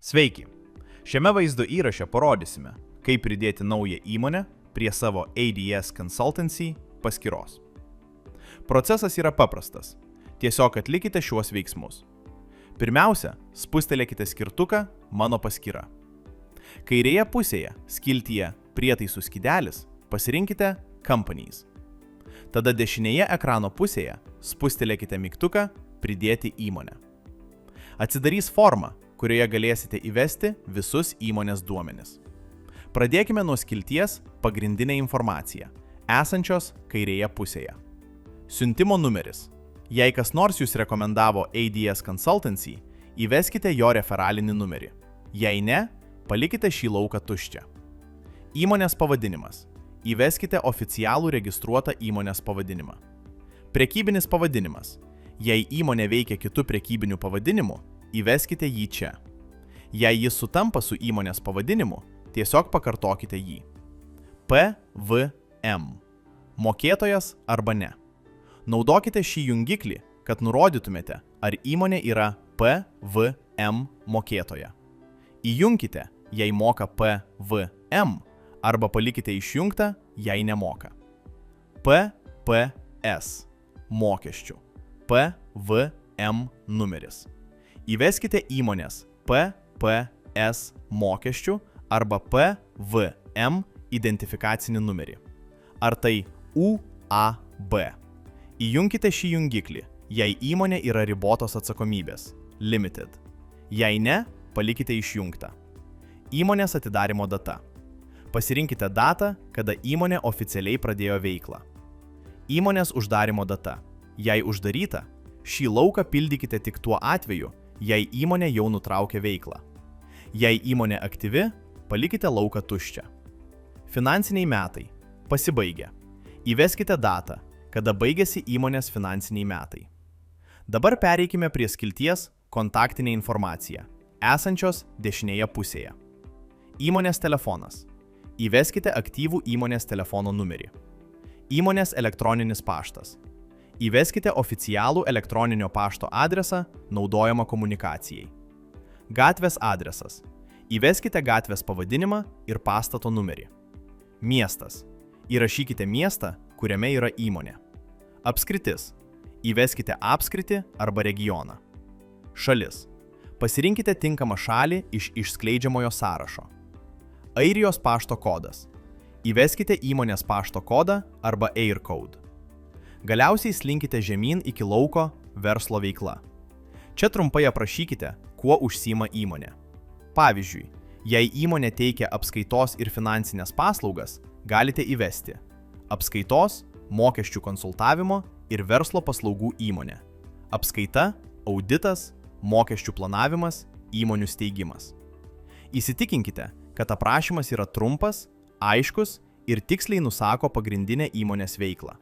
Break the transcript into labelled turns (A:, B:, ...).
A: Sveiki! Šiame vaizdo įraše parodysime, kaip pridėti naują įmonę prie savo ADS Consultancy paskyros. Procesas yra paprastas. Tiesiog atlikite šiuos veiksmus. Pirmiausia, spustelėkite skirtuką Mano paskyra. Kairėje pusėje skiltyje Prietaisų skydelis pasirinkite Companies. Tada dešinėje ekrano pusėje spustelėkite mygtuką Pridėti įmonę. Atsidarys forma, kurioje galėsite įvesti visus įmonės duomenis. Pradėkime nuo skilties Pagrindinė informacija, esančios kairėje pusėje. Siuntimo numeris. Jei kas nors jūs rekomendavo ADS Consultancy, įveskite jo referalinį numerį. Jei ne, palikite šį lauką tuščią. Įmonės pavadinimas. Įveskite oficialų registruotą įmonės pavadinimą. Prekybinis pavadinimas. Jei įmonė veikia kitų prekybinių pavadinimų, įveskite jį čia. Jei jis sutampa su įmonės pavadinimu, tiesiog pakartokite jį. PVM. Mokėtojas arba ne. Naudokite šį jungiklį, kad nurodytumėte, ar įmonė yra PVM mokėtoja. Įjunkite, jei moka PVM, arba palikite išjungtą, jei nemoka. PPS. Mokesčių. PVM numeris. Įveskite įmonės PPS mokesčių arba PVM identifikacinį numerį. Ar tai UAB. Įjunkite šį jungiklį, jei įmonė yra ribotos atsakomybės Limited. Jei ne, palikite išjungtą. Įmonės atidarymo data. Pasirinkite datą, kada įmonė oficialiai pradėjo veiklą. Įmonės uždarymo data. Jei uždaryta, šį lauką pildykite tik tuo atveju, jei įmonė jau nutraukė veiklą. Jei įmonė aktyvi, palikite lauką tuščią. Finansiniai metai. Pasibaigė. Įveskite datą, kada baigėsi įmonės finansiniai metai. Dabar pereikime prie skilties Kontaktinė informacija, esančios dešinėje pusėje. Įmonės telefonas. Įveskite aktyvų įmonės telefono numerį. Įmonės elektroninis paštas. Įveskite oficialų elektroninio pašto adresą naudojamą komunikacijai. Gatvės adresas. Įveskite gatvės pavadinimą ir pastato numerį. Miestas. Įrašykite miestą, kuriame yra įmonė. Apskritis. Įveskite apskritį arba regioną. Šalis. Pasirinkite tinkamą šalį iš išskleidžiamojo sąrašo. Airijos pašto kodas. Įveskite įmonės pašto kodą arba Air Code. Galiausiai slinkite žemyn iki lauko Verslo veikla. Čia trumpai aprašykite, kuo užsiima įmonė. Pavyzdžiui, jei įmonė teikia apskaitos ir finansinės paslaugas, galite įvesti apskaitos, mokesčių konsultavimo ir verslo paslaugų įmonė. Apskaita, auditas, mokesčių planavimas, įmonių steigimas. Įsitikinkite, kad aprašymas yra trumpas, aiškus ir tiksliai nusako pagrindinę įmonės veiklą.